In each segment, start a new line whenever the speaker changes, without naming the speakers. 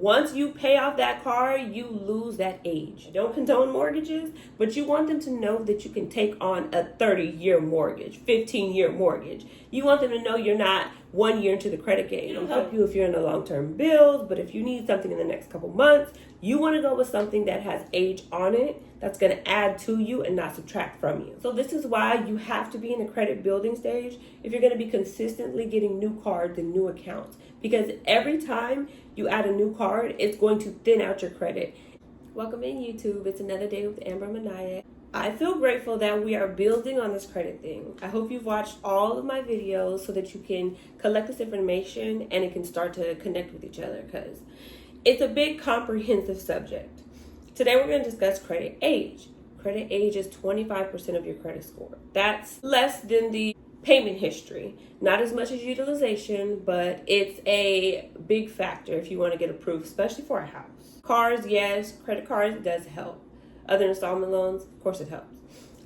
Once you pay off that car, you lose that age. Don't condone mortgages, but you want them to know that you can take on a 30-year mortgage, 15-year mortgage. You want them to know you're not 1 year into the credit game. It'll help you if you're in the long-term bills, but if you need something in the next couple months, you want to go with something that has age on it that's going to add to you and not subtract from you. So this is why you have to be in the credit building stage if you're going to be consistently getting new cards and new accounts. Because every time you add a new card, it's going to thin out your credit. Welcome in, YouTube. It's another day with Amber Maniac. I feel grateful that we are building on this credit thing. I hope you've watched all of my videos so that you can collect this information and it can start to connect with each other, because it's a big comprehensive subject. Today we're going to discuss credit age. Credit age is 25% of your credit score. That's less than the payment history. Not as much as utilization, but it's a big factor if you want to get approved, especially for a house. Cars, yes. Credit cards does help. Other installment loans, of course it helps.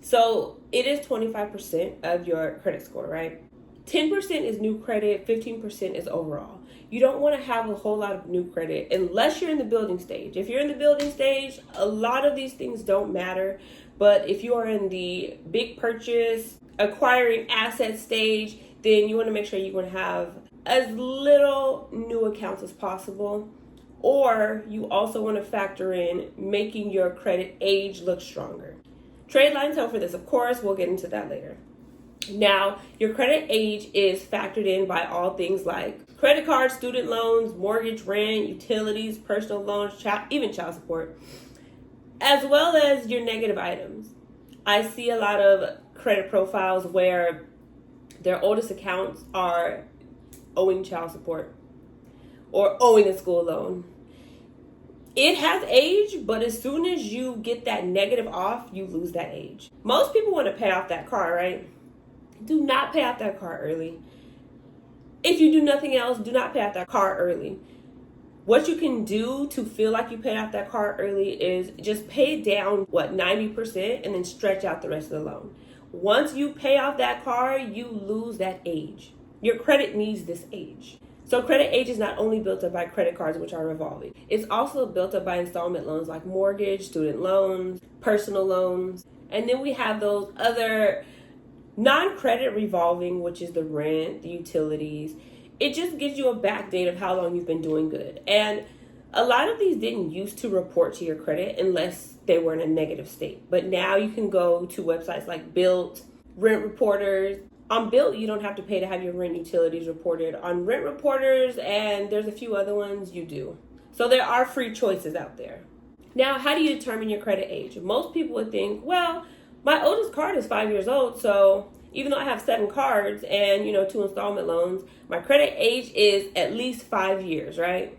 So it is 25% of your credit score, right? 10% is new credit, 15% is overall. You don't want to have a whole lot of new credit unless you're in the building stage. If you're in the building stage, a lot of these things don't matter. But if you are in the big purchase, acquiring asset stage, then you want to make sure you want to have as little new accounts as possible. Or you also want to factor in making your credit age look stronger. Trade lines help for this, of course. We'll get into that later. Now, your credit age is factored in by all things like credit cards, student loans, mortgage, rent, utilities, personal loans, even child support, as well as your negative items. I see a lot of credit profiles where their oldest accounts are owing child support or owing a school loan. It has age, but as soon as you get that negative off, you lose that age. Most people want to pay off that car, right? Do not pay off that car early. If you do nothing else, do not pay off that car early. What you can do to feel like you paid off that car early is just pay it down, 90%, and then stretch out the rest of the loan. Once you pay off that car, you lose that age. Your credit needs this age. So credit age is not only built up by credit cards, which are revolving. It's also built up by installment loans like mortgage, student loans, personal loans. And then we have those other non-credit revolving, which is the rent, the utilities. It just gives you a back date of how long you've been doing good. And a lot of these didn't used to report to your credit unless they were in a negative state. But now you can go to websites like Built, Rent Reporters. On Built, you don't have to pay to have your rent utilities reported. On Rent Reporters, and there's a few other ones, you do. So there are free choices out there. Now, how do you determine your credit age? Most people would think, well, my oldest card is 5 years old, so even though I have 7 cards and, 2 installment loans, my credit age is at least 5 years, right?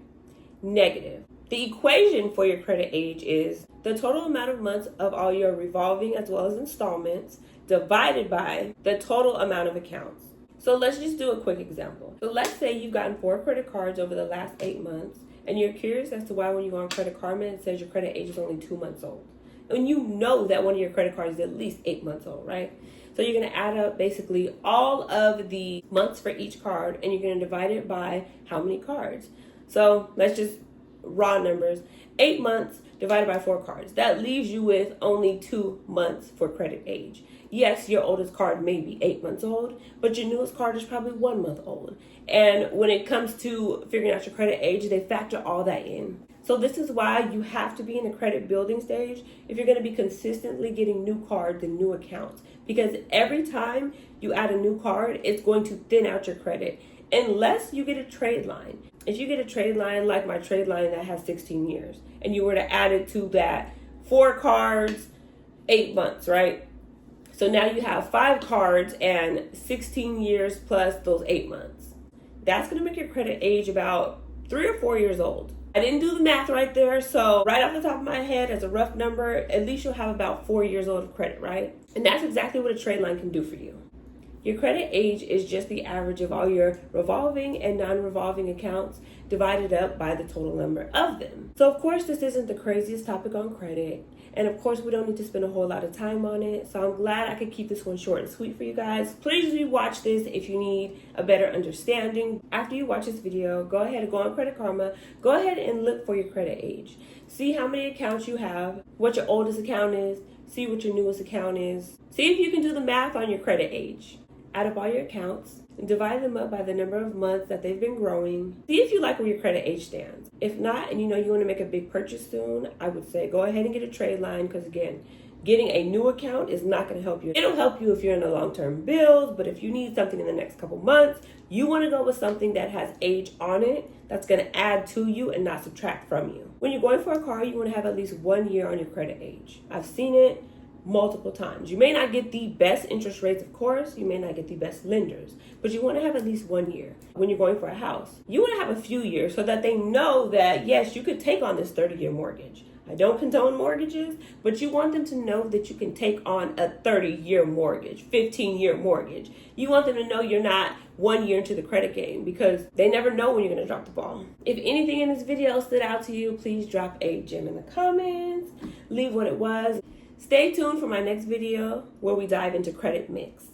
Negative. The equation for your credit age is the total amount of months of all your revolving as well as installments divided by the total amount of accounts. So let's just do a quick example. So let's say you've gotten 4 credit cards over the last 8 months, and you're curious as to why when you go on Credit Karma, it says your credit age is only 2 months old. And you know that one of your credit cards is at least 8 months old, right? So you're going to add up basically all of the months for each card, and you're going to divide it by how many cards. So let's just raw numbers. 8 months divided by 4 cards. That leaves you with only 2 months for credit age. Yes, your oldest card may be 8 months old, but your newest card is probably 1 month old. And when it comes to figuring out your credit age, they factor all that in. So this is why you have to be in the credit building stage if you're going to be consistently getting new cards and new accounts. Because every time you add a new card, it's going to thin out your credit unless you get a trade line. If you get a trade line like my trade line that has 16 years and you were to add it to that 4 cards, 8 months, right? So now you have 5 cards and 16 years plus those 8 months. That's going to make your credit age about 3 or 4 years old. I didn't do the math right there, so right off the top of my head, as a rough number, at least you'll have about 4 years old of credit, right? And that's exactly what a trade line can do for you. Your credit age is just the average of all your revolving and non-revolving accounts divided up by the total number of them. So of course, this isn't the craziest topic on credit. And of course, we don't need to spend a whole lot of time on it. So I'm glad I could keep this one short and sweet for you guys. Please rewatch this if you need a better understanding. After you watch this video, go ahead and go on Credit Karma. Go ahead and look for your credit age. See how many accounts you have, what your oldest account is, see what your newest account is. See if you can do the math on your credit age. Add up all your accounts and divide them up by the number of months that they've been growing. See if you like where your credit age stands. If not, and you know you want to make a big purchase soon, I would say go ahead and get a trade line, because again, getting a new account is not going to help you. It'll help you if you're in a long-term bills, but if you need something in the next couple months, you want to go with something that has age on it, that's going to add to you and not subtract from you. When you're going for a car, you want to have at least 1 year on your credit age. I've seen it multiple times. You may not get the best interest rates, of course. You may not get the best lenders, but you want to have at least 1 year. When you're going for a house, you want to have a few years so that they know that, yes, you could take on this 30-year mortgage. I don't condone mortgages, but you want them to know that you can take on a 30-year mortgage, 15-year mortgage. You want them to know you're not 1 year into the credit game, because they never know when you're going to drop the ball. If anything in this video stood out to you, please drop a gem in the comments. Leave what it was. Stay tuned for my next video where we dive into credit mix.